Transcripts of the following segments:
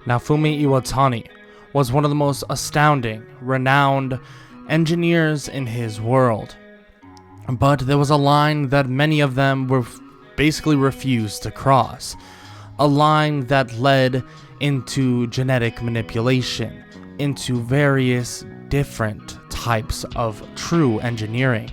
Naofumi Iwatani was one of the most astounding, renowned engineers in his world. But there was a line that many of them were basically refused to cross. A line that led into genetic manipulation, into various different types of true engineering.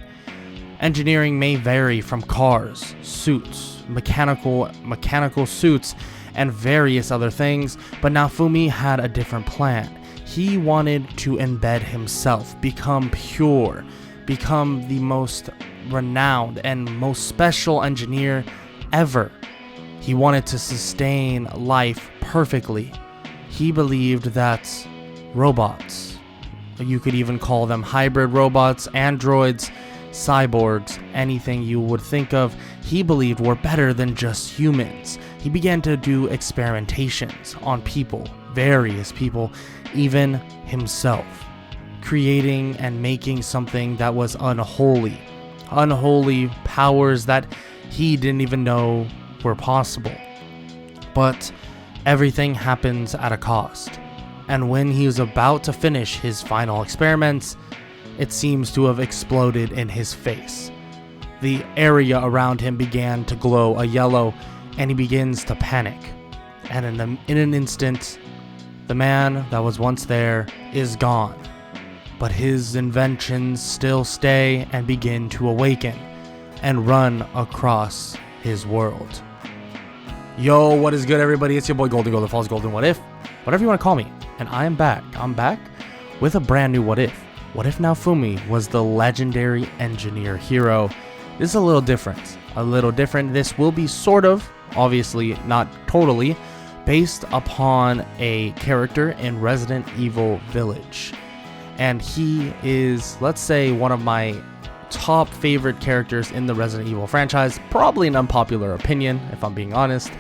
Engineering may vary from cars, suits, mechanical suits, and various other things, but Naofumi had a different plan. He wanted to embed himself, become pure, become the most renowned and most special engineer ever. He wanted to sustain life perfectly. He believed that robots, you could even call them hybrid robots, androids, cyborgs, anything you would think of, he believed were better than just humans. He began to do experimentations on people, various people, even himself, creating and making something that was unholy powers that he didn't even know were possible. But everything happens at a cost, and when he was about to finish his final experiments, it seems to have exploded in his face. The area around him began to glow a yellow, and he begins to panic. And in an instant, the man that was once there is gone. But his inventions still stay and begin to awaken and run across his world. Yo, what is good, everybody? It's your boy Golden Falls Golden What If, whatever you want to call me. And I am back. I'm back with a brand new What If. What if Naofumi was the legendary engineer hero? This is a little different. This will be sort of, obviously not totally, based upon a character in Resident Evil Village. And he is, let's say, one of my top favorite characters in the Resident Evil franchise. Probably an unpopular opinion, if I'm being honest.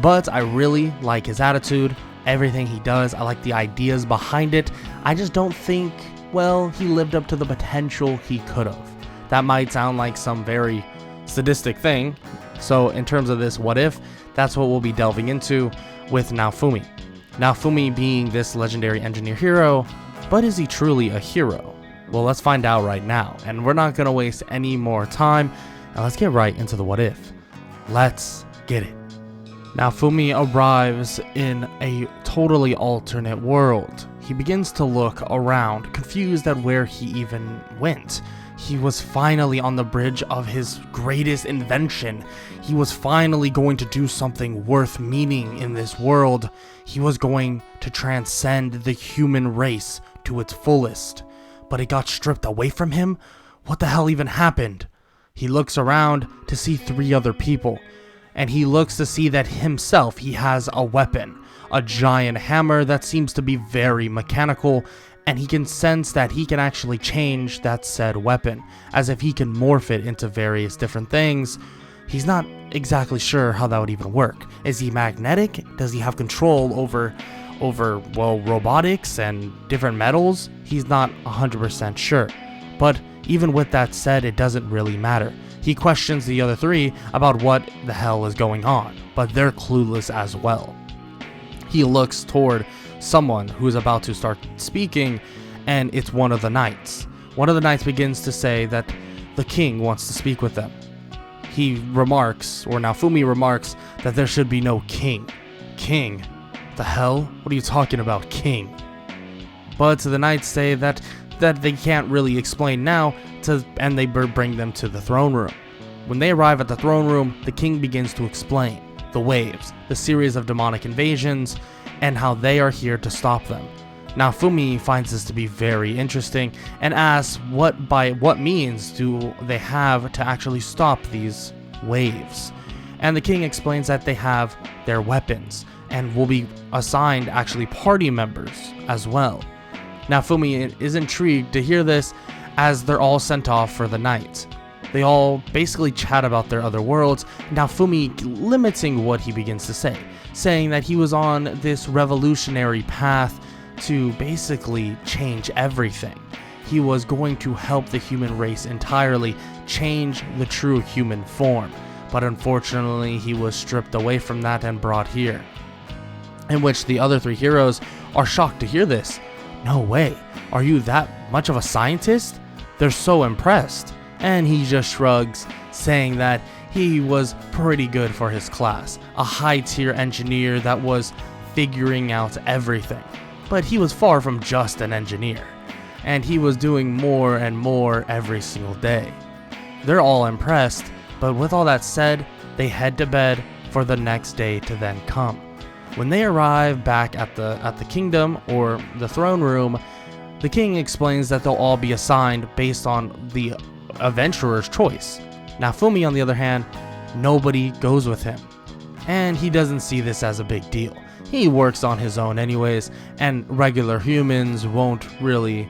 But I really like his attitude, everything he does. I like the ideas behind it. I just don't think, well, he lived up to the potential he could have. That might sound like some very sadistic thing. So in terms of this what if, that's what we'll be delving into with Naofumi. Naofumi being this legendary engineer hero, but is he truly a hero? Well, let's find out right now, and we're not going to waste any more time, and let's get right into the what if. Let's get it. Naofumi arrives in a totally alternate world. He begins to look around, confused at where he even went. He was finally on the bridge of his greatest invention. He was finally going to do something worth meaning in this world. He was going to transcend the human race to its fullest. But it got stripped away from him? What the hell even happened? He looks around to see 3 other people, and he looks to see that himself, he has a weapon, a giant hammer that seems to be very mechanical, and he can sense that he can actually change that said weapon, as if he can morph it into various different things. He's not exactly sure how that would even work. Is he magnetic? Does he have control over robotics and different metals? He's not 100% sure. But even with that said, it doesn't really matter. He questions the other 3 about what the hell is going on, but they're clueless as well. He looks toward someone who is about to start speaking, and it's one of the knights. One of the knights begins to say that the king wants to speak with them. He remarks, or Naofumi remarks, that there should be no king. King? The hell? What are you talking about, king? But the knights say that they can't really explain now, and they bring them to the throne room. When they arrive at the throne room, the king begins to explain the waves, the series of demonic invasions, and how they are here to stop them. Naofumi finds this to be very interesting and asks what means do they have to actually stop these waves. And the king explains that they have their weapons and will be assigned actually party members as well. Naofumi is intrigued to hear this as they're all sent off for the night. They all basically chat about their other worlds, Naofumi limiting what he begins to say, saying that he was on this revolutionary path to basically change everything. He was going to help the human race entirely, change the true human form. But unfortunately, he was stripped away from that and brought here. in which the other three heroes are shocked to hear this. No way, are you that much of a scientist? They're so impressed. And he just shrugs, saying that he was pretty good for his class, a high-tier engineer that was figuring out everything. But he was far from just an engineer, and he was doing more and more every single day. They're all impressed, but with all that said, they head to bed for the next day to then come. When they arrive back at the kingdom, or the throne room, the king explains that they'll all be assigned based on the adventurer's choice. Naofumi, on the other hand, nobody goes with him, and he doesn't see this as a big deal. He works on his own anyways, and regular humans won't really,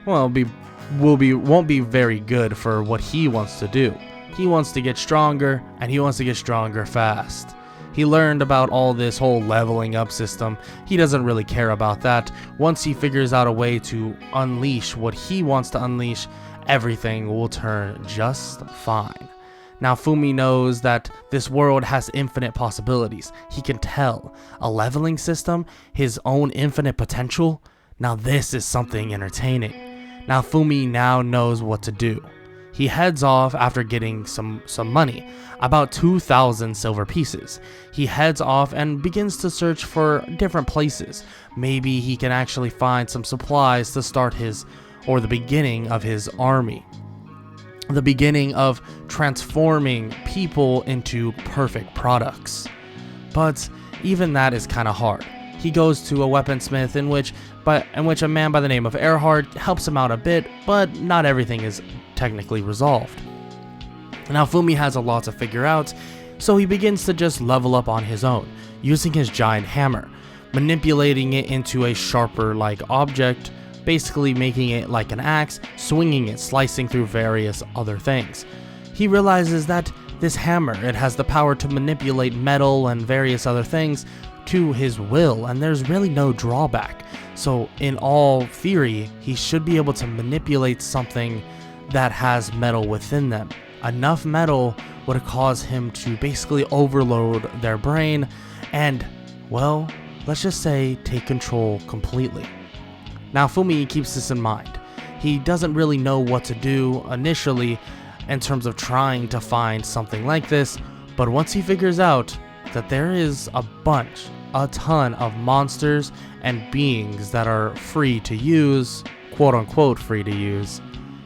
won't be very good for what he wants to do. He wants to get stronger, and he wants to get stronger fast. He learned about all this whole leveling up system. He doesn't really care about that. Once he figures out a way to unleash what he wants to unleash, everything will turn just fine. Naofumi knows that this world has infinite possibilities. He can tell. A leveling system, his own infinite potential. Now this is something entertaining. Naofumi now knows what to do. He heads off after getting some money, about 2,000 silver pieces. He heads off and begins to search for different places. Maybe he can actually find some supplies to start the beginning of his army. The beginning of transforming people into perfect products. But even that is kind of hard. He goes to a weaponsmith in which a man by the name of Earhart helps him out a bit, but not everything is technically resolved. Naofumi has a lot to figure out, so he begins to just level up on his own, using his giant hammer, manipulating it into a sharper-like object, basically making it like an axe, swinging it, slicing through various other things. He realizes that this hammer, it has the power to manipulate metal and various other things to his will, and there's really no drawback. So in all theory, he should be able to manipulate something that has metal within them. Enough metal would cause him to basically overload their brain and, well, let's just say take control completely. Naofumi keeps this in mind. He doesn't really know what to do initially in terms of trying to find something like this, but once he figures out that there is a ton of monsters and beings that are free to use, quote unquote free to use,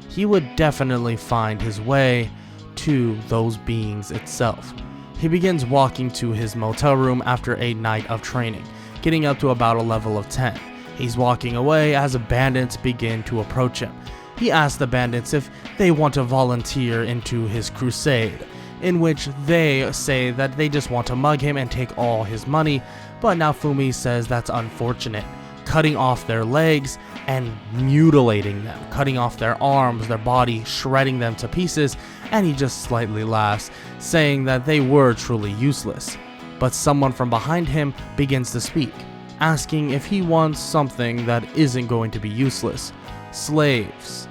he would definitely find his way to those beings itself. He begins walking to his motel room after a night of training, getting up to about a level of 10. He's walking away as bandits begin to approach him. He asks the bandits if they want to volunteer into his crusade, in which they say that they just want to mug him and take all his money, but Naofumi says that's unfortunate, cutting off their legs and mutilating them, cutting off their arms, their body, shredding them to pieces, and he just slightly laughs, saying that they were truly useless. But someone from behind him begins to speak, asking if he wants something that isn't going to be useless. Slaves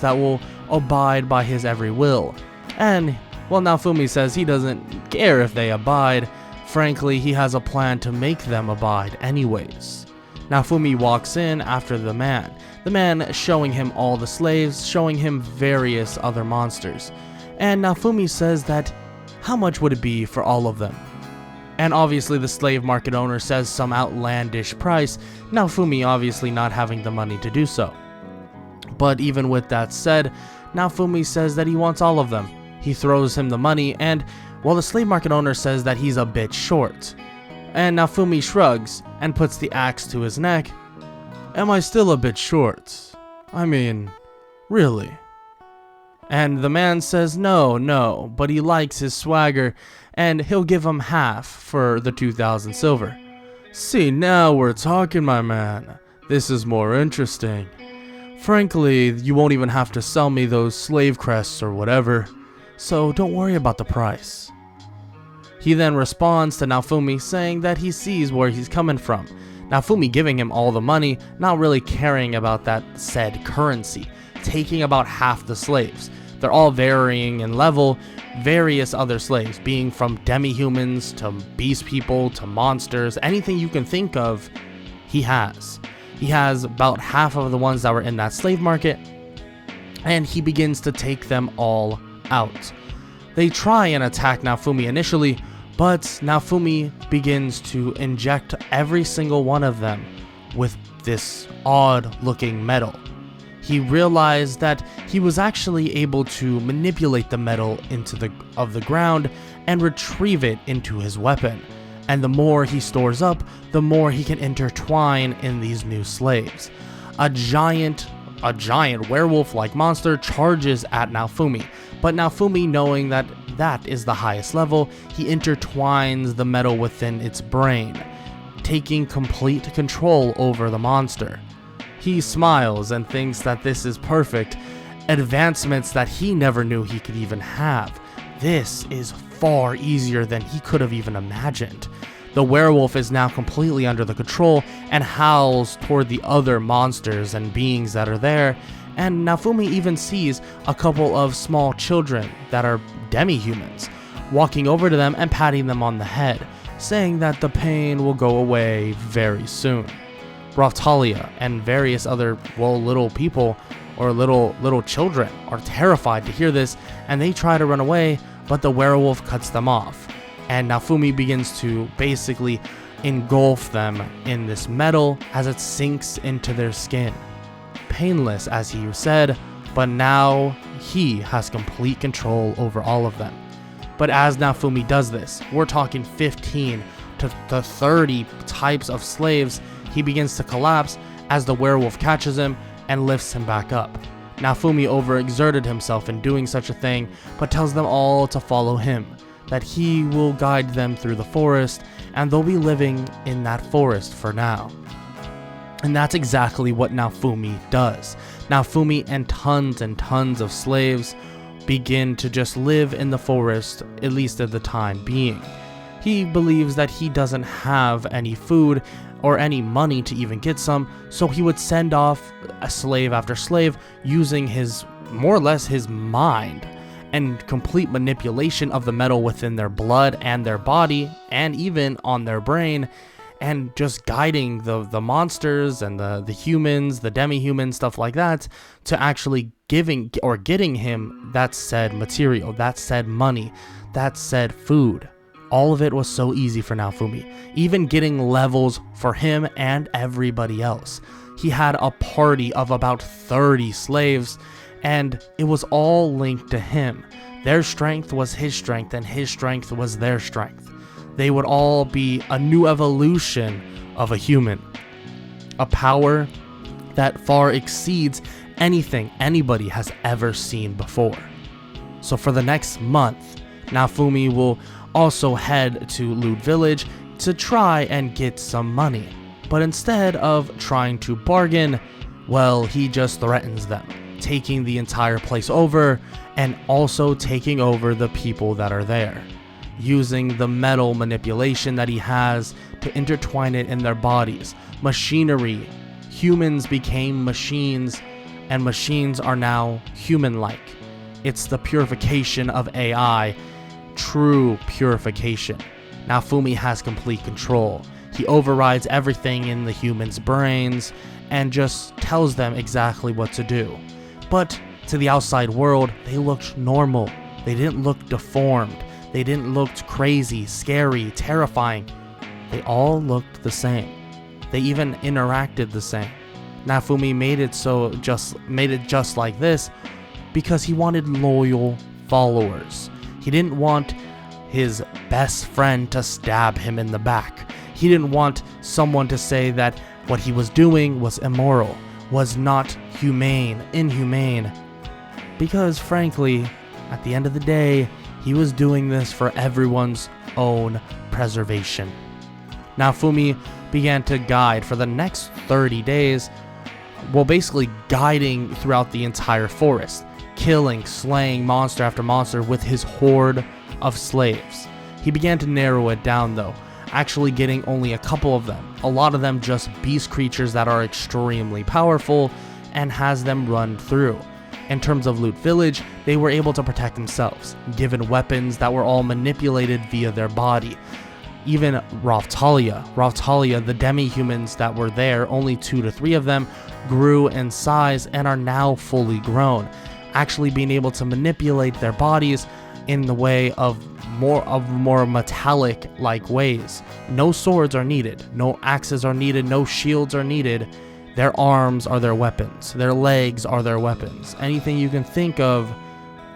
that will abide by his every will. And, well, Naofumi says he doesn't care if they abide. Frankly, he has a plan to make them abide anyways. Naofumi walks in after the man showing him all the slaves, showing him various other monsters. And Naofumi says that, how much would it be for all of them? And obviously the slave market owner says some outlandish price, Naofumi obviously not having the money to do so. But even with that said, Naofumi says that he wants all of them. He throws him the money, and, well, the slave market owner says that he's a bit short. And Naofumi shrugs and puts the axe to his neck. Am I still a bit short? I mean, really? And the man says no, but he likes his swagger, and he'll give him half for the 2,000 silver. See, now we're talking, my man. This is more interesting. Frankly, you won't even have to sell me those slave crests or whatever, so don't worry about the price. He then responds to Naofumi saying that he sees where he's coming from. Naofumi giving him all the money, not really caring about that said currency, taking about half the slaves. They're all varying in level, various other slaves, being from demi-humans to beast people to monsters, anything you can think of, he has. He has about half of the ones that were in that slave market, and he begins to take them all out. They try and attack Naofumi initially, but Naofumi begins to inject every single one of them with this odd-looking metal. He realized that he was actually able to manipulate the metal into the ground and retrieve it into his weapon. And the more he stores up, the more he can intertwine in these new slaves. A giant werewolf-like monster charges at Naofumi, but Naofumi, knowing that that is the highest level, he intertwines the metal within its brain, taking complete control over the monster. He smiles and thinks that this is perfect, advancements that he never knew he could even have. This is far easier than he could have even imagined. The werewolf is now completely under the control and howls toward the other monsters and beings that are there, and Naofumi even sees a couple of small children that are demi-humans, walking over to them and patting them on the head, saying that the pain will go away very soon. Raftalia and various other, little people or little children are terrified to hear this, and they try to run away, but the werewolf cuts them off, and Naofumi begins to basically engulf them in this metal as it sinks into their skin. Painless, as he said, but now he has complete control over all of them. But as Naofumi does this, we're talking 15 to 30 types of slaves, he begins to collapse as the werewolf catches him and lifts him back up. Naofumi overexerted himself in doing such a thing, but tells them all to follow him, that he will guide them through the forest, and they'll be living in that forest for now. And that's exactly what Naofumi does. Naofumi and tons of slaves begin to just live in the forest, at least at the time being. He believes that he doesn't have any food or any money to even get some, so he would send off a slave after slave using more or less his mind and complete manipulation of the metal within their blood and their body and even on their brain, and just guiding the monsters and the humans, the demi-humans, stuff like that, to actually getting him that said material, that said money, that said food. All of it was so easy for Naofumi, even getting levels for him and everybody else. He had a party of about 30 slaves, and it was all linked to him. Their strength was his strength, and his strength was their strength. They would all be a new evolution of a human, a power that far exceeds anything anybody has ever seen before. So for the next month, Naofumi will also head to Loot Village to try and get some money, but instead of trying to bargain, well, he just threatens them, taking the entire place over and also taking over the people that are there, using the metal manipulation that he has to intertwine it in their bodies. Machinery. Humans became machines, and machines are now human-like. It's the purification of AI, true purification. Naofumi has complete control. He overrides everything in the humans' brains and just tells them exactly what to do. But to the outside world, they looked normal. They didn't look deformed. They didn't look crazy, scary, terrifying. They all looked the same. They even interacted the same. Naofumi made it just like this because he wanted loyal followers. He didn't want his best friend to stab him in the back. He didn't want someone to say that what he was doing was immoral, was not humane, inhumane. Because frankly, at the end of the day, he was doing this for everyone's own preservation. Naofumi began to guide for the next 30 days, basically guiding throughout the entire forest, killing, slaying monster after monster with his horde of slaves. He began to narrow it down though, actually getting only a couple of them, a lot of them just beast creatures that are extremely powerful, and has them run through. In terms of Loot Village, they were able to protect themselves, given weapons that were all manipulated via their body. Even Raftalia, the demi-humans that were there, only 2 to 3 of them, grew in size and are now fully grown, actually being able to manipulate their bodies in the way of more metallic-like ways. No swords are needed, no axes are needed, no shields are needed. Their arms are their weapons, their legs are their weapons. Anything you can think of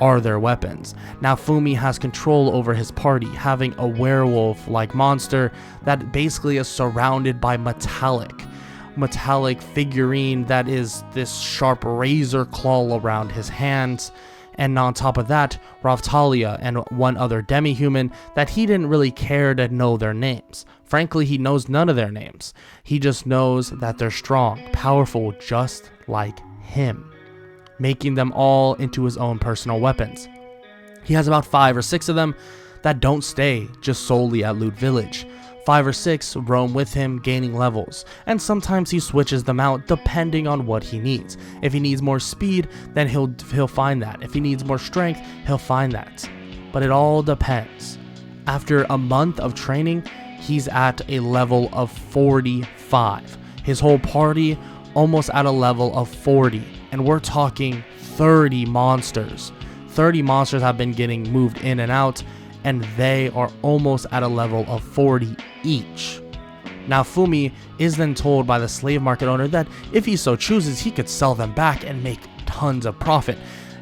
are their weapons. Naofumi has control over his party, having a werewolf-like monster that basically is surrounded by metallic figurine that is this sharp razor claw around his hands. And on top of that, Raftalia and one other demi-human that he didn't really care to know their names. Frankly, he knows none of their names. He just knows that they're strong, powerful, just like him, making them all into his own personal weapons. He has about 5 or 6 of them that don't stay just solely at Loot Village. 5 or 6 roam with him, gaining levels, and sometimes he switches them out depending on what he needs. If he needs more speed, then he'll find that. If he needs more strength, he'll find that. But it all depends. After a month of training, he's at a level of 45. His whole party almost at a level of 40, and we're talking 30 monsters. 30 monsters have been getting moved in and out, and they are almost at a level of 40 each. Naofumi is then told by the slave market owner that if he so chooses, he could sell them back and make tons of profit,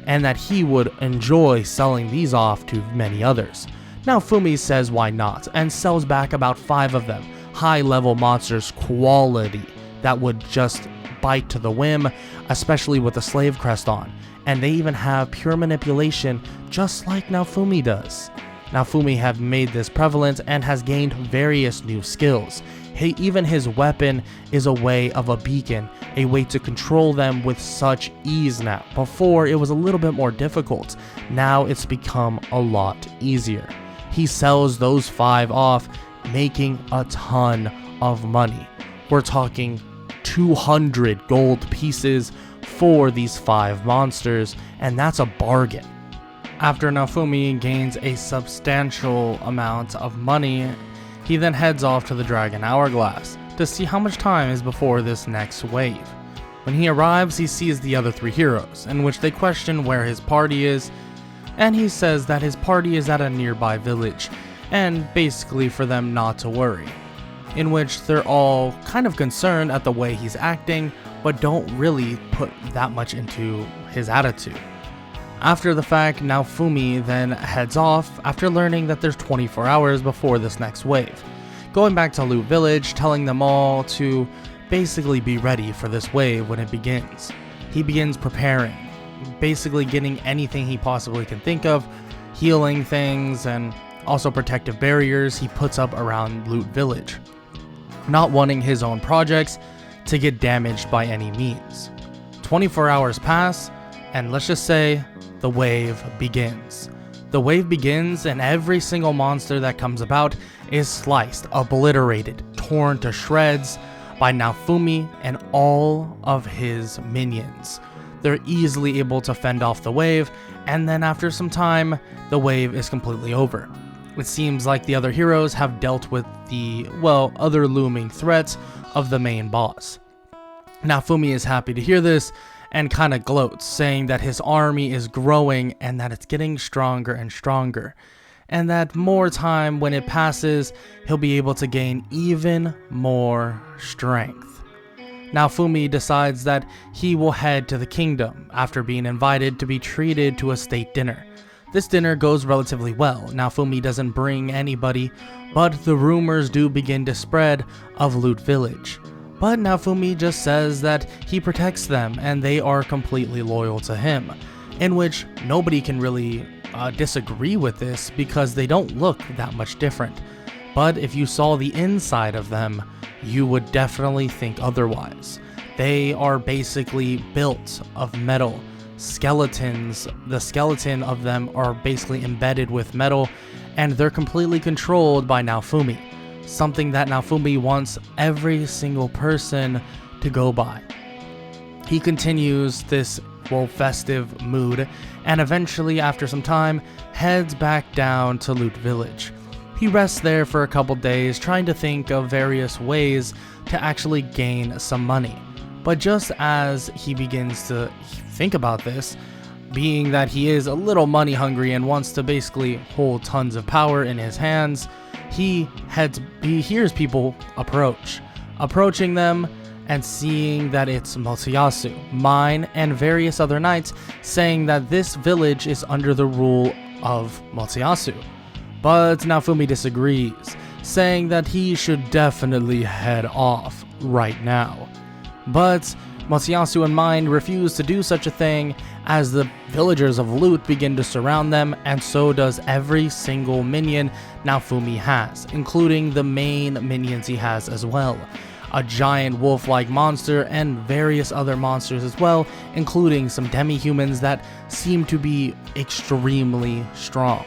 and that he would enjoy selling these off to many others. Naofumi says why not, and sells back about 5 of them, high-level monsters quality, that would just bite to the whim, especially with the slave crest on, and they even have pure manipulation just like Naofumi does. Naofumi have made this prevalent and has gained various new skills. Even his weapon is a way of a beacon, a way to control them with such ease now. Before, it was a little bit more difficult. Now it's become a lot easier. He sells those 5 off, making a ton of money. We're talking 200 gold pieces for these 5 monsters, and that's a bargain. After Naofumi gains a substantial amount of money, he then heads off to the Dragon Hourglass to see how much time is before this next wave. When he arrives, he sees the other 3 heroes, in which they question where his party is, and he says that his party is at a nearby village, and basically for them not to worry, in which they're all kind of concerned at the way he's acting, but don't really put that much into his attitude. After the fact, Naofumi then heads off after learning that there's 24 hours before this next wave, going back to Loot Village, telling them all to basically be ready for this wave when it begins. He begins preparing, basically getting anything he possibly can think of, healing things, and also protective barriers he puts up around Loot Village, not wanting his own projects to get damaged by any means. 24 hours pass, and let's just say the wave begins. The wave begins, and every single monster that comes about is sliced, obliterated, torn to shreds by Naofumi and all of his minions. They're easily able to fend off the wave, and then after some time, the wave is completely over. It seems like the other heroes have dealt with the, other looming threats of the main boss. Naofumi is happy to hear this, and kind of gloats, saying that his army is growing and that it's getting stronger and stronger, and that more time when it passes, he'll be able to gain even more strength. Naofumi decides that he will head to the kingdom after being invited to be treated to a state dinner. This dinner goes relatively well. Naofumi doesn't bring anybody, but the rumors do begin to spread of Loot Village. But Naofumi just says that he protects them and they are completely loyal to him, in which nobody can really disagree with this because they don't look that much different. But if you saw the inside of them, you would definitely think otherwise. They are basically built of metal. Skeletons, the skeleton of them are basically embedded with metal, and they're completely controlled by Naofumi. Something that Naofumi wants every single person to go by. He continues this festive mood, and eventually, after some time, heads back down to Loot Village. He rests there for a couple days, trying to think of various ways to actually gain some money. But just as he begins to think about this, being that he is a little money hungry and wants to basically hold tons of power in his hands, he hears people approaching them, and seeing that it's Motoyasu, Mine, and various other knights, saying that this village is under the rule of Motoyasu. But Naofumi disagrees, saying that he should definitely head off right now. But Motoyasu and Mine refuse to do such a thing, as the villagers of Loot begin to surround them, and so does every single minion Naofumi has, including the main minions he has as well. A giant wolf-like monster and various other monsters as well, including some demi-humans that seem to be extremely strong.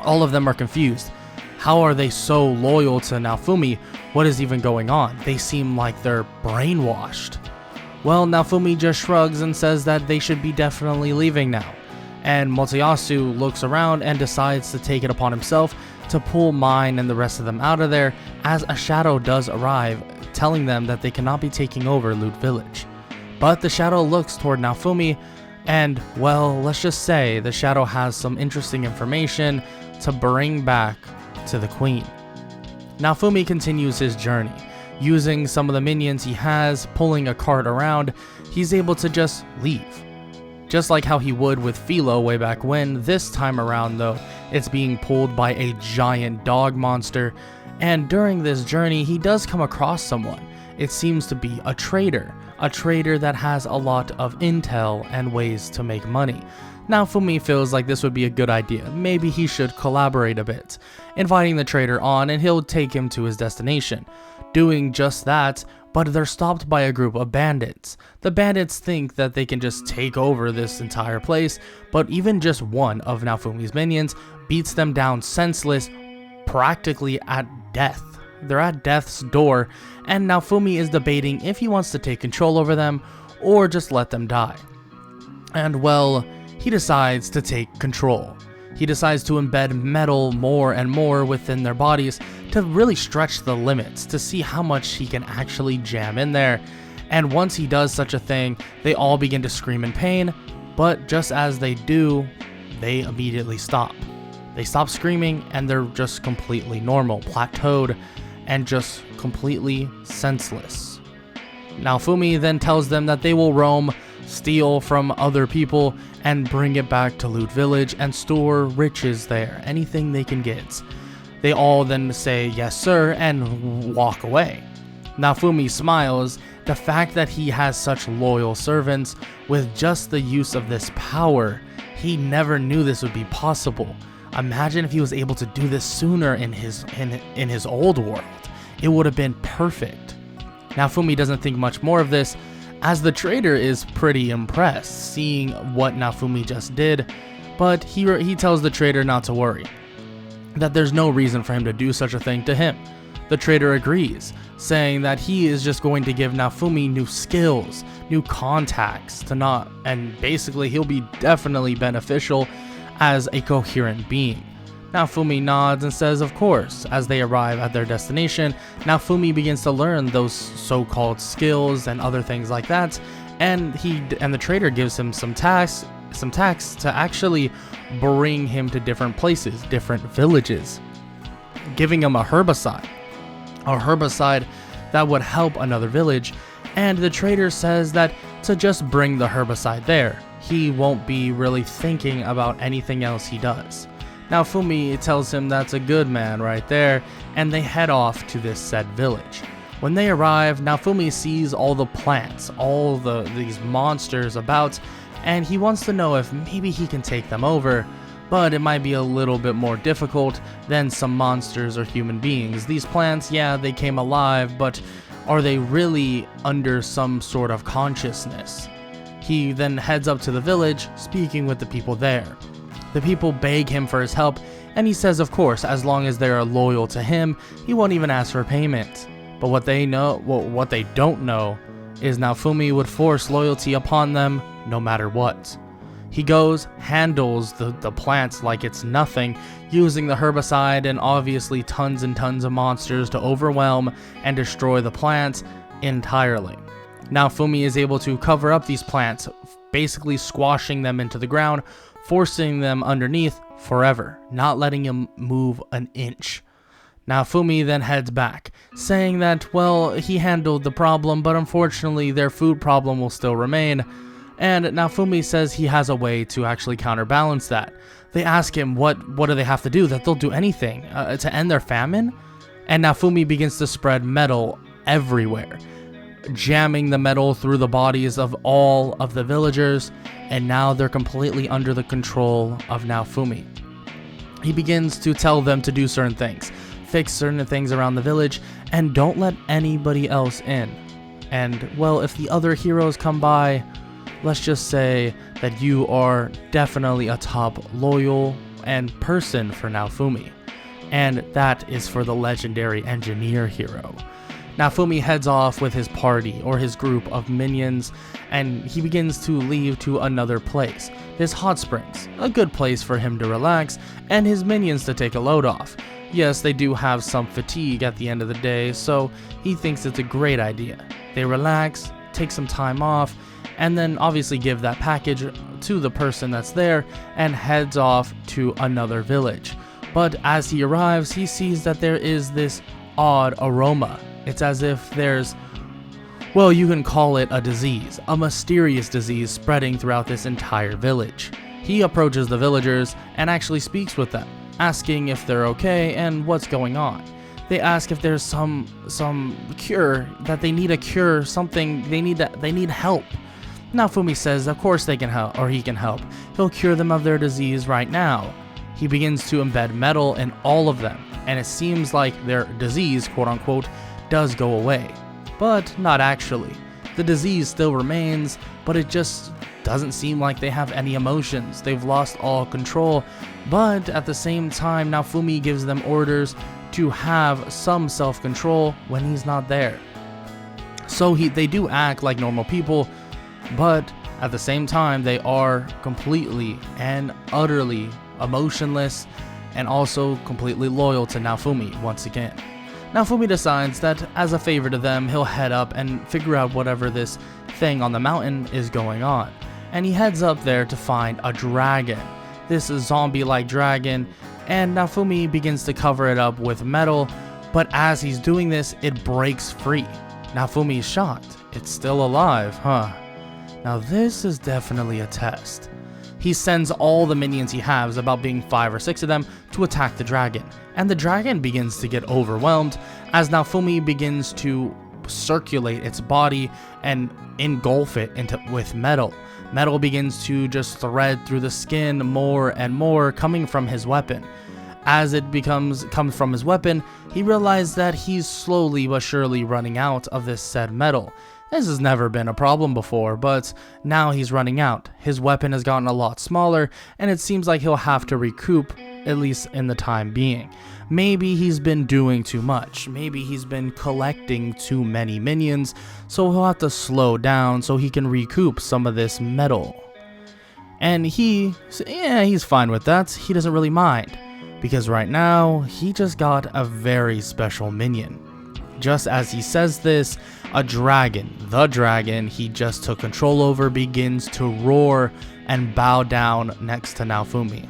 All of them are confused. How are they so loyal to Naofumi? What is even going on? They seem like they're brainwashed. Well, Naofumi just shrugs and says that they should be definitely leaving now. And Motoyasu looks around and decides to take it upon himself to pull Mine and the rest of them out of there, as a shadow does arrive, telling them that they cannot be taking over Loot Village. But the shadow looks toward Naofumi, and, well, let's just say the shadow has some interesting information to bring back to the queen. Naofumi continues his journey. Using some of the minions he has, pulling a cart around, he's able to just leave. Just like how he would with Philo way back when. This time around though, it's being pulled by a giant dog monster, and during this journey he does come across someone. It seems to be a trader that has a lot of intel and ways to make money. Naofumi feels like this would be a good idea. Maybe he should collaborate a bit, inviting the trader on, and he'll take him to his destination. Doing just that, but they're stopped by a group of bandits. The bandits think that they can just take over this entire place, but even just one of Naofumi's minions beats them down senseless, practically at death. They're at death's door, and Naofumi is debating if he wants to take control over them or just let them die. And well, he decides to take control. He decides to embed metal more and more within their bodies to really stretch the limits, to see how much he can actually jam in there. And once he does such a thing, they all begin to scream in pain, but just as they do, they immediately stop. They stop screaming and they're just completely normal, plateaued, and just completely senseless. Naofumi then tells them that they will roam, steal from other people, and bring it back to Loot Village and store riches there, anything they can get. They all then say yes sir and walk away. Naofumi smiles. The fact that he has such loyal servants with just the use of this power, he never knew this would be possible. Imagine if he was able to do this sooner in his old world. It would have been perfect. Naofumi doesn't think much more of this, as the trader is pretty impressed seeing what Naofumi just did, but he tells the trader not to worry, that there's no reason for him to do such a thing to him. The trader agrees, saying that he is just going to give Naofumi new skills, new contacts and basically he'll be definitely beneficial as a coherent being. Naofumi nods and says of course. As they arrive at their destination, Naofumi begins to learn those so-called skills and other things like that, and the trader gives him some tasks to actually bring him to different places, different villages, giving him a herbicide that would help another village, and the trader says that to just bring the herbicide there, he won't be really thinking about anything else he does. Naofumi tells him that's a good man right there, and they head off to this said village. When they arrive, Naofumi sees all the plants, these monsters about, and he wants to know if maybe he can take them over, but it might be a little bit more difficult than some monsters or human beings. These plants, yeah, they came alive, but are they really under some sort of consciousness? He then heads up to the village, speaking with the people there. The people beg him for his help, and he says of course, as long as they are loyal to him, he won't even ask for payment. But what they don't know is Naofumi would force loyalty upon them no matter what. He goes, handles the plants like it's nothing, using the herbicide and obviously tons and tons of monsters to overwhelm and destroy the plants entirely. Naofumi is able to cover up these plants, basically squashing them into the ground, forcing them underneath forever, not letting him move an inch. Naofumi then heads back, saying that, well, he handled the problem, but unfortunately their food problem will still remain. And Naofumi says he has a way to actually counterbalance that. They ask him what do they have to do, that they'll do anything to end their famine? And Naofumi begins to spread metal everywhere, jamming the metal through the bodies of all of the villagers, and now they're completely under the control of Naofumi. He begins to tell them to do certain things, fix certain things around the village, and don't let anybody else in. And, well, if the other heroes come by, let's just say that you are definitely a top loyal and person for Naofumi, and that is for the legendary engineer hero. Naofumi heads off with his party, or his group of minions, and he begins to leave to another place. This hot springs, a good place for him to relax, and his minions to take a load off. Yes, they do have some fatigue at the end of the day, so he thinks it's a great idea. They relax, take some time off, and then obviously give that package to the person that's there, and heads off to another village. But as he arrives, he sees that there is this odd aroma. It's as if there's, well, you can call it a disease, a mysterious disease spreading throughout this entire village. He approaches the villagers and actually speaks with them, asking if they're okay and what's going on. They ask if there's some cure, that they need a cure, something, they need help. Naofumi says of course they can help, or he can help. He'll cure them of their disease right now. He begins to embed metal in all of them, and it seems like their disease, quote unquote, does go away. But not actually. The disease still remains, but it just doesn't seem like they have any emotions. They've lost all control, but at the same time, Naofumi gives them orders to have some self-control when he's not there. So they do act like normal people, but at the same time, they are completely and utterly emotionless and also completely loyal to Naofumi once again. Naofumi decides that as a favor to them, he'll head up and figure out whatever this thing on the mountain is going on. And he heads up there to find a dragon, this zombie-like dragon, and Naofumi begins to cover it up with metal, but as he's doing this, it breaks free. Naofumi is shocked. It's still alive, huh? Now this is definitely a test. He sends all the minions he has, about being 5 or 6 of them, to attack the dragon, and the dragon begins to get overwhelmed as Naofumi begins to circulate its body and engulf it with metal. Metal begins to just thread through the skin more and more, coming from his weapon. As it comes from his weapon, he realizes that he's slowly but surely running out of this said metal. This has never been a problem before, but now he's running out. His weapon has gotten a lot smaller, and it seems like he'll have to recoup, at least in the time being. Maybe he's been doing too much. Maybe he's been collecting too many minions, so he'll have to slow down so he can recoup some of this metal. And he's fine with that. He doesn't really mind, because right now, he just got a very special minion. Just as he says this, a dragon, the dragon he just took control over, begins to roar and bow down next to Naofumi.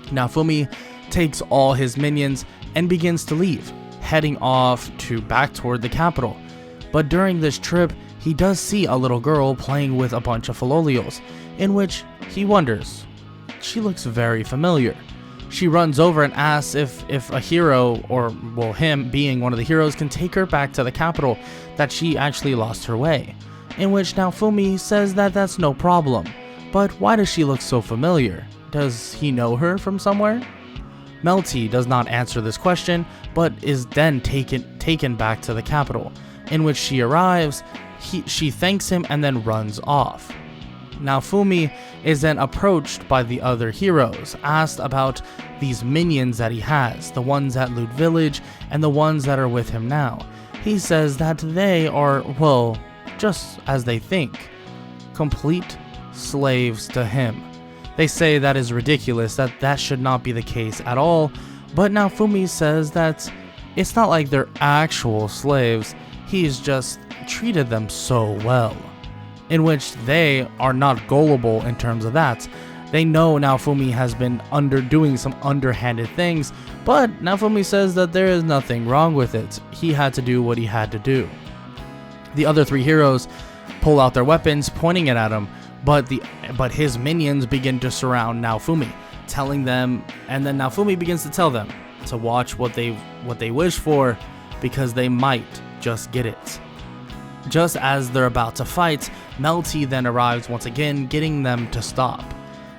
Naofumi takes all his minions and begins to leave, heading off back toward the capital. But during this trip, he does see a little girl playing with a bunch of Philolials, in which he wonders, she looks very familiar. She runs over and asks if a hero, or well, him being one of the heroes, can take her back to the capital, that she actually lost her way. In which Naofumi says that that's no problem. But why does she look so familiar? Does he know her from somewhere? Melty does not answer this question, but is then taken back to the capital, in which she arrives, she thanks him and then runs off. Naofumi is then approached by the other heroes, asked about these minions that he has, the ones at Loot Village and the ones that are with him now. He says that they are, well, just as they think, complete slaves to him. They say that is ridiculous, that should not be the case at all, but Naofumi says that it's not like they're actual slaves, he's just treated them so well. In which they are not gullible in terms of that. They know Naofumi has been doing some underhanded things, but Naofumi says that there is nothing wrong with it. He had to do what he had to do. The other three heroes pull out their weapons, pointing it at him, but his minions begin to surround Naofumi, telling them, and then Naofumi begins to tell them to watch what they wish for, because they might just get it. Just as they're about to fight, Melty then arrives once again, getting them to stop.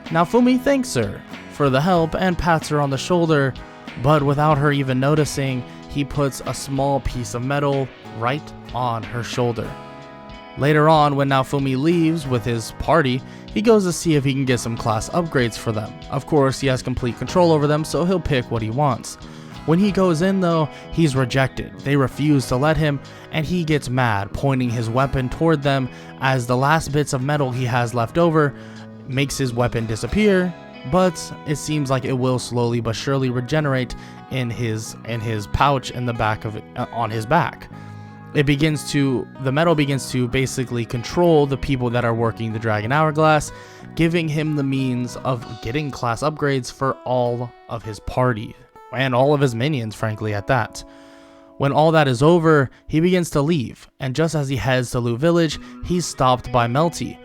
Naofumi thanks her for the help and pats her on the shoulder, but without her even noticing, he puts a small piece of metal right on her shoulder. Later on, when Naofumi leaves with his party, he goes to see if he can get some class upgrades for them. Of course, he has complete control over them, so he'll pick what he wants. When he goes in though, he's rejected. They refuse to let him, and he gets mad, pointing his weapon toward them as the last bits of metal he has left over makes his weapon disappear, but it seems like it will slowly but surely regenerate in his pouch in the back of it, on his back. The metal begins to basically control the people that are working the Dragon Hourglass, giving him the means of getting class upgrades for all of his party, and all of his minions, frankly, at that. When all that is over, he begins to leave, and just as he heads to Loot Village, he's stopped by Melty.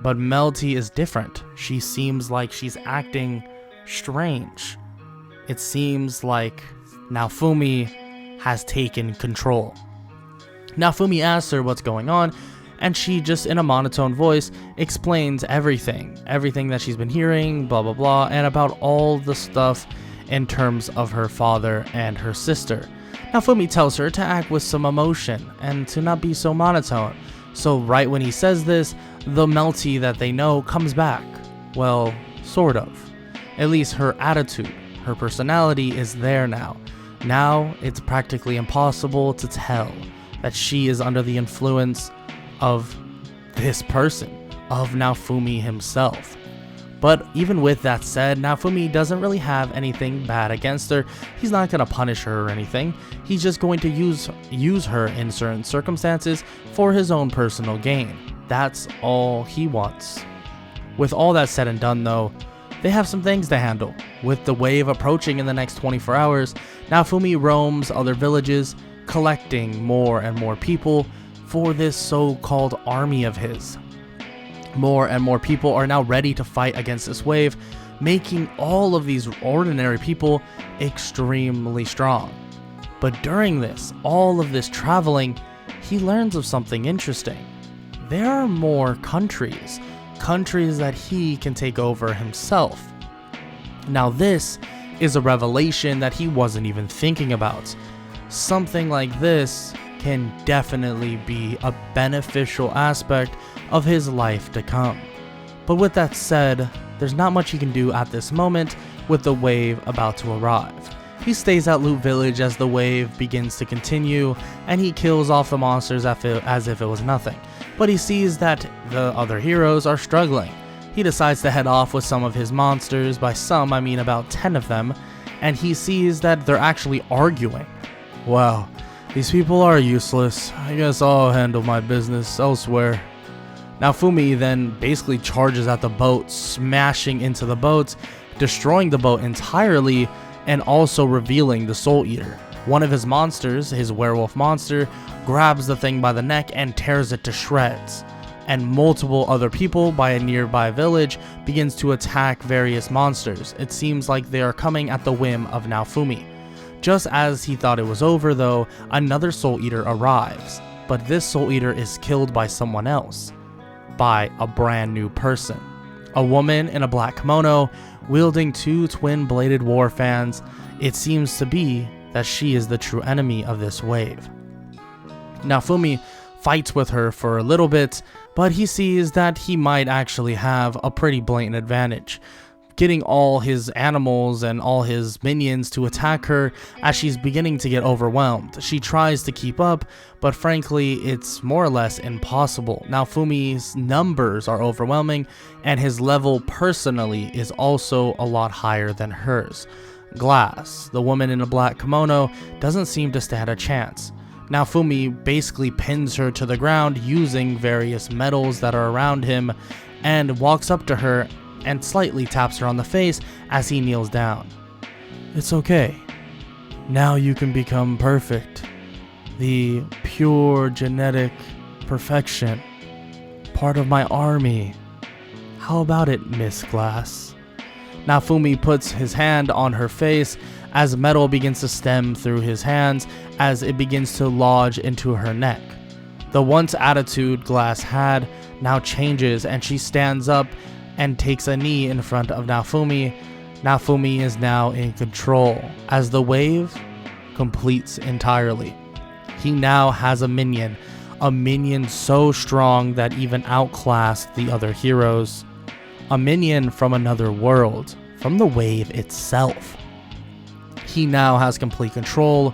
But Melty is different. She seems like she's acting strange. It seems like Naofumi has taken control. Naofumi asks her what's going on, and she just in a monotone voice explains everything that she's been hearing, blah blah blah, and about all the stuff in terms of her father and her sister. Naofumi tells her to act with some emotion and to not be so monotone. So right when he says this, the Melty that they know comes back. Well, sort of. At least her attitude, her personality is there now. Now it's practically impossible to tell that she is under the influence of this person, of Naofumi himself. But even with that said, Naofumi doesn't really have anything bad against her. He's not going to punish her or anything. He's just going to use her in certain circumstances for his own personal gain. That's all he wants. With all that said and done though, they have some things to handle. With the wave approaching in the next 24 hours, Naofumi roams other villages, collecting more and more people for this so-called army of his. More and more people are now ready to fight against this wave, making all of these ordinary people extremely strong. But during all of this traveling, he learns of something interesting. There are more countries that he can take over himself. Now this is a revelation that he wasn't even thinking about. Something like this can definitely be a beneficial aspect of his life to come. But with that said, there's not much he can do at this moment with the wave about to arrive. He stays at Loot Village as the wave begins to continue, and he kills off the monsters as if it was nothing. But he sees that the other heroes are struggling. He decides to head off with some of his monsters. By some, I mean about 10 of them, and he sees that they're actually arguing. Wow, these people are useless. I guess I'll handle my business elsewhere. Naofumi then basically charges at the boat, smashing into the boat, destroying the boat entirely, and also revealing the Soul Eater. One of his monsters, his werewolf monster, grabs the thing by the neck and tears it to shreds. And multiple other people by a nearby village begins to attack various monsters. It seems like they are coming at the whim of Naofumi. Just as he thought it was over though, another Soul Eater arrives. But this Soul Eater is killed by someone else. By a brand new person. A woman in a black kimono, wielding two twin-bladed war fans. It seems to be that she is the true enemy of this wave. Naofumi fights with her for a little bit, but he sees that he might actually have a pretty blatant advantage. getting all his animals and all his minions to attack her as she's beginning to get overwhelmed. She tries to keep up, but frankly, it's more or less impossible. Naofumi's numbers are overwhelming, and his level personally is also a lot higher than hers. Glass, the woman in a black kimono, doesn't seem to stand a chance. Naofumi basically pins her to the ground using various metals that are around him and walks up to her and slightly taps her on the face as he kneels down. It's okay. Now you can become perfect. The pure genetic perfection. Part of my army. How about it, Miss Glass? Naofumi puts his hand on her face as metal begins to stem through his hands as it begins to lodge into her neck. The once attitude Glass had now changes, and she stands up and takes a knee in front of Naofumi. Naofumi is now in control as the wave completes entirely. He now has a minion so strong that even outclassed the other heroes. A minion from another world, from the wave itself. He now has complete control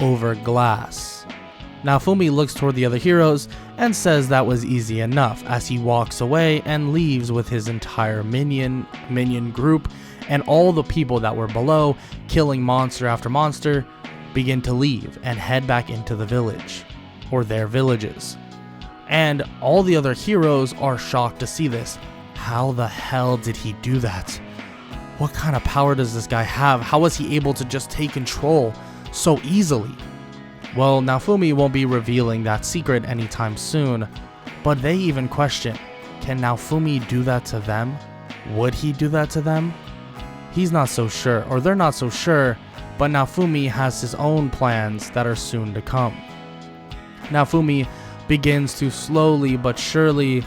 over Glass. Naofumi looks toward the other heroes and says that was easy enough as he walks away and leaves with his entire minion group, and all the people that were below, killing monster after monster, begin to leave and head back into the village, or their villages. And all the other heroes are shocked to see this. How the hell did he do that? What kind of power does this guy have? How was he able to just take control so easily? Well, Naofumi won't be revealing that secret anytime soon, but they even question, can Naofumi do that to them? Would he do that to them? He's not so sure, or they're not so sure, but Naofumi has his own plans that are soon to come. Naofumi begins to slowly but surely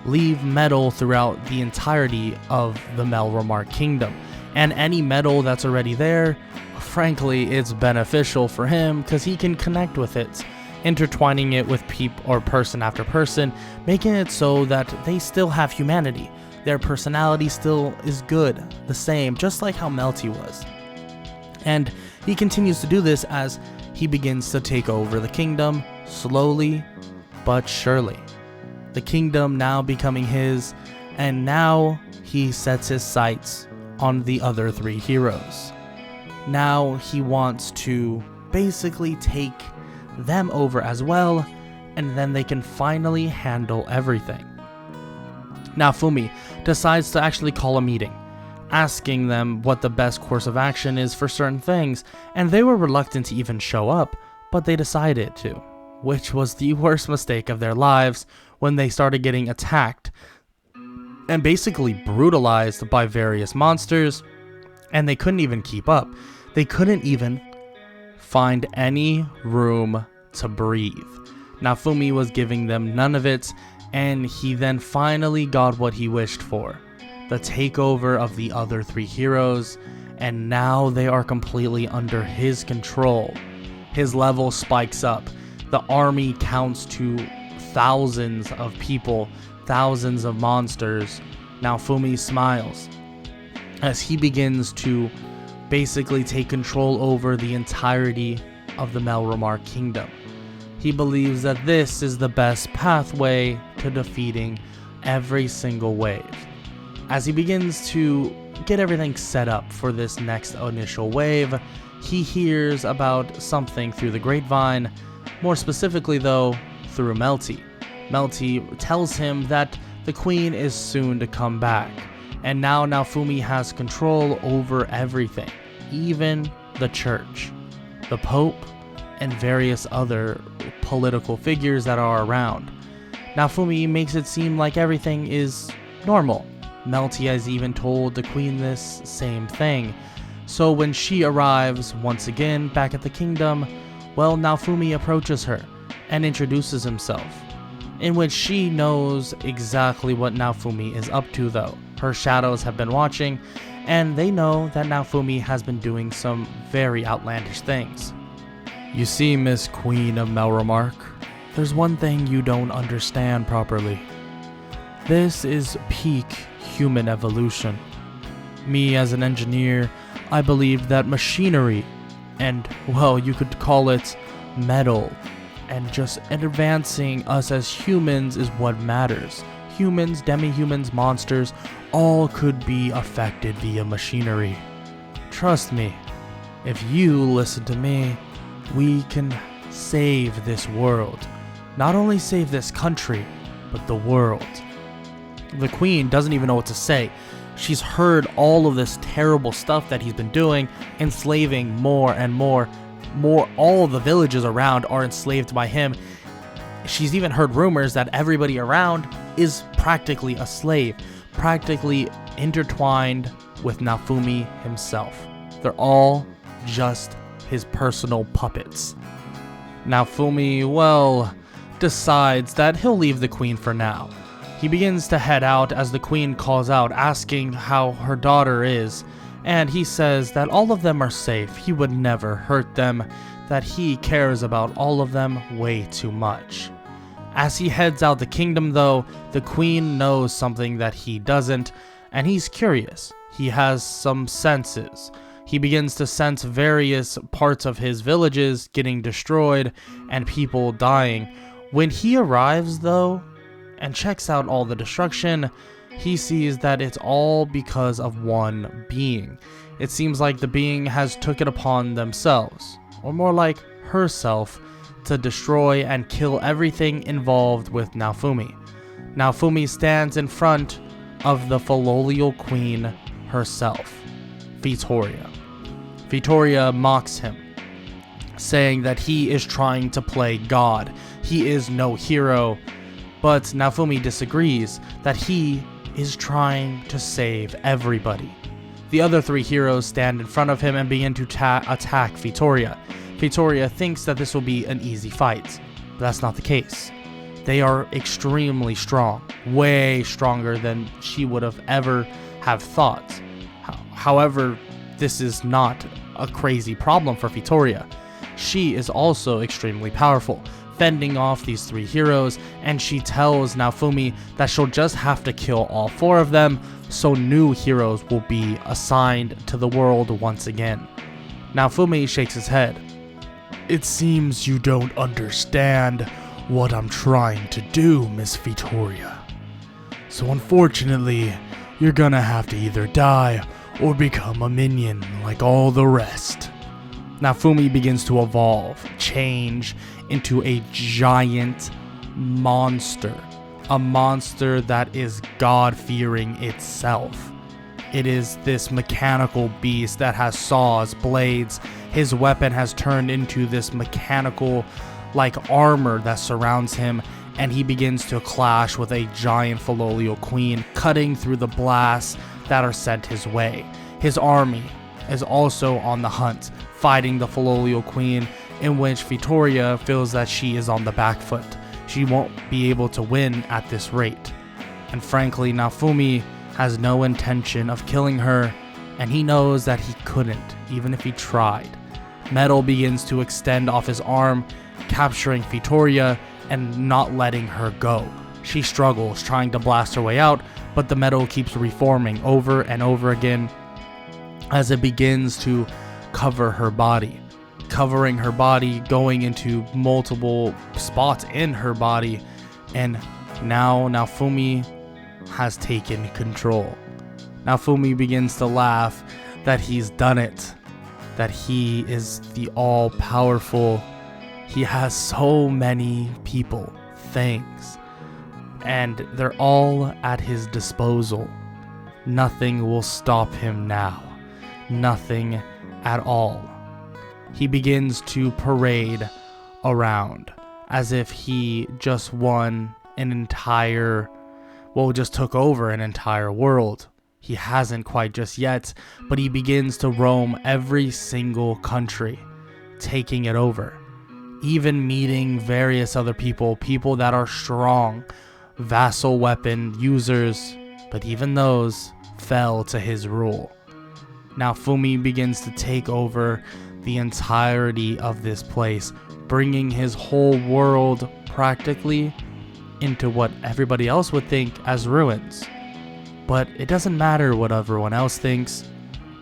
leave metal throughout the entirety of the Melromarc Kingdom, and any metal that's already there, frankly, it's beneficial for him because he can connect with it, intertwining it with person after person, making it so that they still have humanity. Their personality still is good, the same, just like how Melty was. And he continues to do this as he begins to take over the kingdom, slowly but surely. The kingdom now becoming his, and now he sets his sights on the other three heroes. Now he wants to basically take them over as well, and then they can finally handle everything. Naofumi decides to actually call a meeting, asking them what the best course of action is for certain things, and they were reluctant to even show up, but they decided to, which was the worst mistake of their lives when they started getting attacked and basically brutalized by various monsters, and they couldn't even keep up. They couldn't even find any room to breathe. Naofumi was giving them none of it, and he then finally got what he wished for, the takeover of the other three heroes, and now they are completely under his control. His level spikes up. The army counts to thousands of people, thousands of monsters. Naofumi smiles as he begins to basically take control over the entirety of the Melromarc Kingdom. He believes that this is the best pathway to defeating every single wave. As he begins to get everything set up for this next initial wave, he hears about something through the grapevine, more specifically though, through Melty. Melty tells him that the queen is soon to come back, and now Naofumi has control over everything, even the church, the pope, and various other political figures that are around. Naofumi makes it seem like everything is normal. Melty has even told the queen this same thing. So when she arrives once again back at the kingdom, well, Naofumi approaches her and introduces himself, in which she knows exactly what Naofumi is up to though. Her shadows have been watching, and they know that Naofumi has been doing some very outlandish things. You see, Miss Queen of Melromarc, there's one thing you don't understand properly. This is peak human evolution. Me as an engineer, I believed that machinery and, well, you could call it metal, and just advancing us as humans is what matters. Humans, demi-humans, monsters, all could be affected via machinery. Trust me, if you listen to me, we can save this world. Not only save this country, but the world. The queen doesn't even know what to say. She's heard all of this terrible stuff that he's been doing, enslaving more and more. All the villages around are enslaved by him. She's even heard rumors that everybody around is practically a slave, practically intertwined with Naofumi himself. They're all just his personal puppets. Naofumi, well, decides that he'll leave the queen for now. He begins to head out as the queen calls out, asking how her daughter is, and he says that all of them are safe, he would never hurt them, that he cares about all of them way too much. As he heads out the kingdom though, the queen knows something that he doesn't, and he's curious. He has some senses. He begins to sense various parts of his villages getting destroyed and people dying. When he arrives though, and checks out all the destruction, he sees that it's all because of one being. It seems like the being has took it upon themselves, or more like herself, to destroy and kill everything involved with Naofumi. Naofumi stands in front of the Fallolial Queen herself, Vittoria. Vittoria mocks him, saying that he is trying to play God. He is no hero. But Naofumi disagrees, that he is trying to save everybody. The other three heroes stand in front of him and begin to attack Vittoria. Vittoria thinks that this will be an easy fight, but that's not the case. They are extremely strong, way stronger than she would have ever have thought. However, this is not a crazy problem for Vittoria. She is also extremely powerful, fending off these three heroes, and she tells Naofumi that she'll just have to kill all four of them, so new heroes will be assigned to the world once again. Naofumi shakes his head. It seems you don't understand what I'm trying to do, Miss Vittoria. So unfortunately, you're gonna have to either die or become a minion like all the rest. Naofumi begins to evolve, change into a giant monster. A monster that is God-fearing itself. It is this mechanical beast that has saws, blades. His weapon has turned into this mechanical, like armor that surrounds him, and he begins to clash with a giant Fallolial Queen, cutting through the blasts that are sent his way. His army is also on the hunt, fighting the Fallolial Queen, in which Vittoria feels that she is on the back foot. She won't be able to win at this rate. And frankly, Naofumi has no intention of killing her, and he knows that he couldn't, even if he tried. Metal begins to extend off his arm, capturing Vittoria and not letting her go. She struggles, trying to blast her way out, but the metal keeps reforming over and over again as it begins to cover her body. Covering her body, going into multiple spots in her body, and now Naofumi has taken control. Naofumi begins to laugh that he's done it, that he is the all-powerful. He has so many people, things, and they're all at his disposal. Nothing will stop him now. Nothing at all. He begins to parade around as if he just won an entire, just took over an entire world. He hasn't quite just yet, but he begins to roam every single country, taking it over. Even meeting various other people that are strong, vassal weapon users, but even those fell to his rule. Naofumi begins to take over the entirety of this place, bringing his whole world practically into what everybody else would think as ruins. But it doesn't matter what everyone else thinks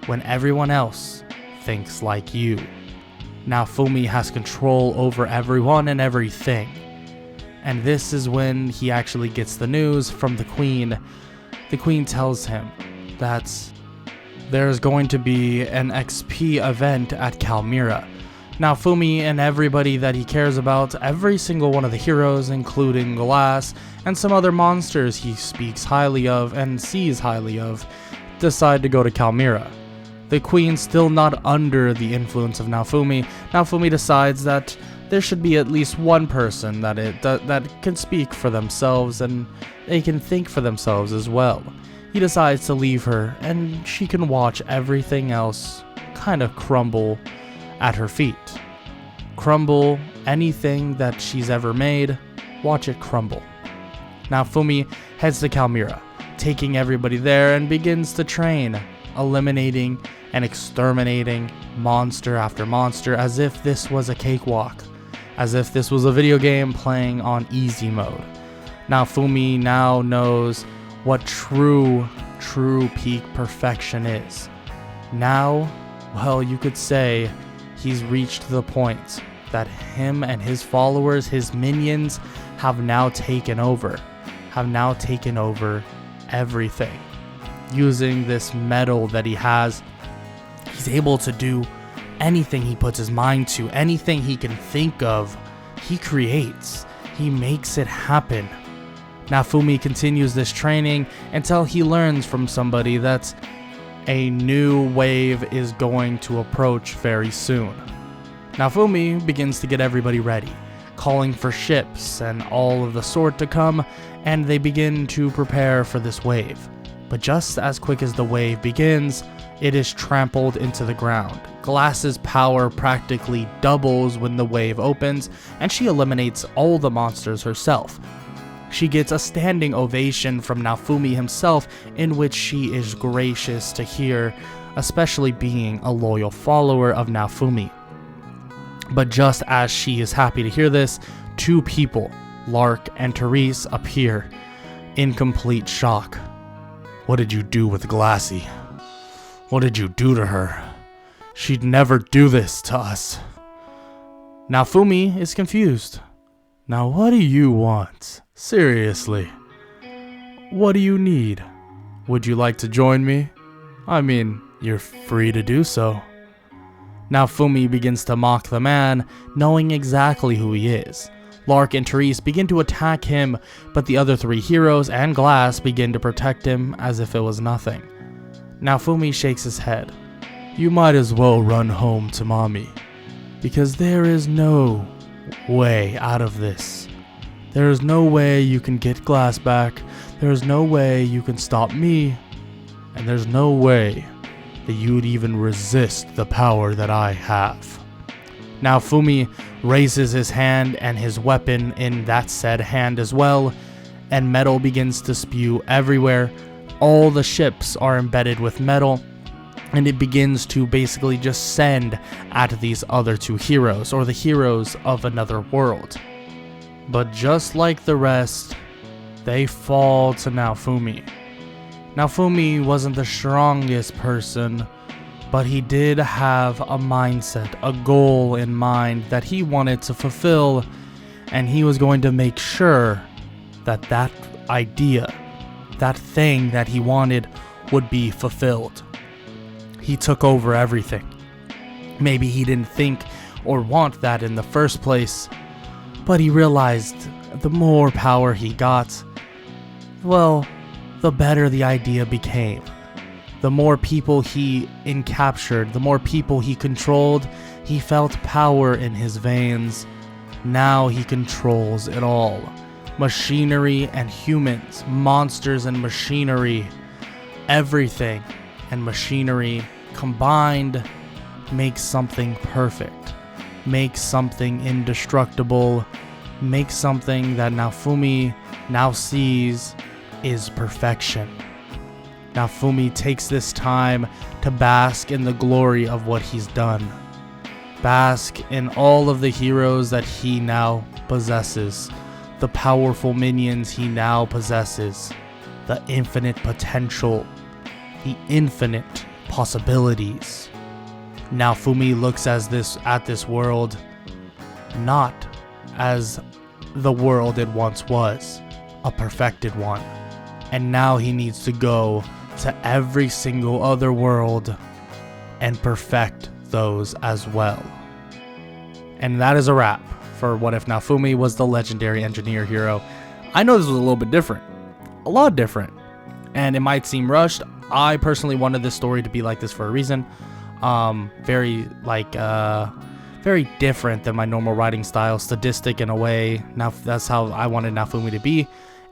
when everyone else thinks like you. Naofumi has control over everyone and everything. And this is when he actually gets the news from the queen. The queen tells him that there's going to be an XP event at Calmira. Naofumi and everybody that he cares about, every single one of the heroes, including Glass and some other monsters he speaks highly of and sees highly of, decide to go to Calmira. The queen, still not under the influence of Naofumi, Naofumi decides that there should be at least one person that can speak for themselves and they can think for themselves as well. He decides to leave her, and she can watch everything else kind of crumble at her feet. Crumble anything that she's ever made, watch it crumble. Naofumi heads to Calmira, taking everybody there, and begins to train, eliminating and exterminating monster after monster as if this was a cakewalk, as if this was a video game playing on easy mode. Naofumi now knows what true peak perfection is. Now, well, you could say he's reached the point that him and his followers, his minions, have now taken over everything. Using this metal that he has, he's able to do anything he puts his mind to, anything he can think of, he creates, he makes it happen. Naofumi continues this training until he learns from somebody that a new wave is going to approach very soon. Naofumi begins to get everybody ready, calling for ships and all of the sort to come, and they begin to prepare for this wave. But just as quick as the wave begins, it is trampled into the ground. Glass's power practically doubles when the wave opens, and she eliminates all the monsters herself. She gets a standing ovation from Naofumi himself, in which she is gracious to hear, especially being a loyal follower of Naofumi. But just as she is happy to hear this, two people, Lark and Therese, appear in complete shock. What did you do with Glassy? What did you do to her? She'd never do this to us. Naofumi is confused. Now what do you want? Seriously. What do you need? Would you like to join me? I mean, you're free to do so. Naofumi begins to mock the man, knowing exactly who he is. Lark and Therese begin to attack him, but the other three heroes and Glass begin to protect him as if it was nothing. Naofumi shakes his head. You might as well run home to mommy, because there is no way out of this. There is no way you can get Glass back, there is no way you can stop me, and there's no way that you would even resist the power that I have. Naofumi raises his hand and his weapon in that said hand as well, and metal begins to spew everywhere. All the ships are embedded with metal, and it begins to basically just send at these other two heroes, or the heroes of another world. But just like the rest, they fall to Naofumi. Naofumi wasn't the strongest person, but he did have a mindset, a goal in mind that he wanted to fulfill, and he was going to make sure that that idea, that thing that he wanted, would be fulfilled. He took over everything. Maybe he didn't think or want that in the first place, but he realized the more power he got, well, the better the idea became. The more people he encaptured, the more people he controlled, he felt power in his veins. Now he controls it all. Machinery and humans, monsters and machinery, everything and machinery combined makes something perfect, makes something indestructible, makes something that Naofumi now sees is perfection. Naofumi takes this time to bask in the glory of what he's done. Bask in all of the heroes that he now possesses, the powerful minions he now possesses, the infinite potential, the infinite possibilities. Naofumi looks at this world not as the world it once was, a perfected one. And now he needs to go to every single other world and perfect those as well. And that is a wrap for What If Naofumi was the legendary engineer hero. I know this was a little bit different, a lot different, and it might seem rushed. I personally wanted this story to be like this for a reason. Very different than my normal writing style, sadistic in a way. Now that's how I wanted Naofumi to be,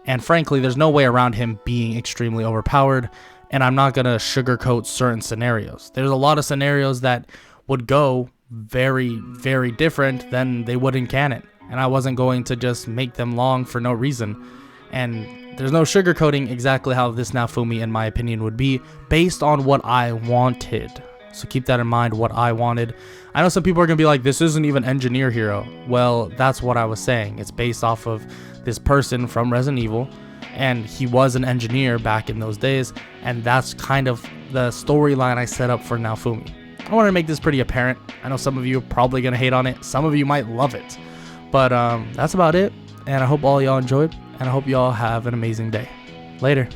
and frankly, there's no way around him being extremely overpowered. And I'm not gonna sugarcoat certain scenarios. There's a lot of scenarios that would go very, very different than they would in canon, and I wasn't going to just make them long for no reason. And there's no sugarcoating exactly how this Naofumi, in my opinion, would be based on what I wanted. So keep that in mind, what I wanted. I know some people are gonna be like, this isn't even engineer hero. Well, that's what I was saying. It's based off of this person from Resident Evil, and he was an engineer back in those days, and that's kind of the storyline I set up for Naofumi. I want to make this pretty apparent. I know some of you are probably going to hate on it. Some of you might love it. But that's about it. And I hope all y'all enjoyed. And I hope y'all have an amazing day. Later.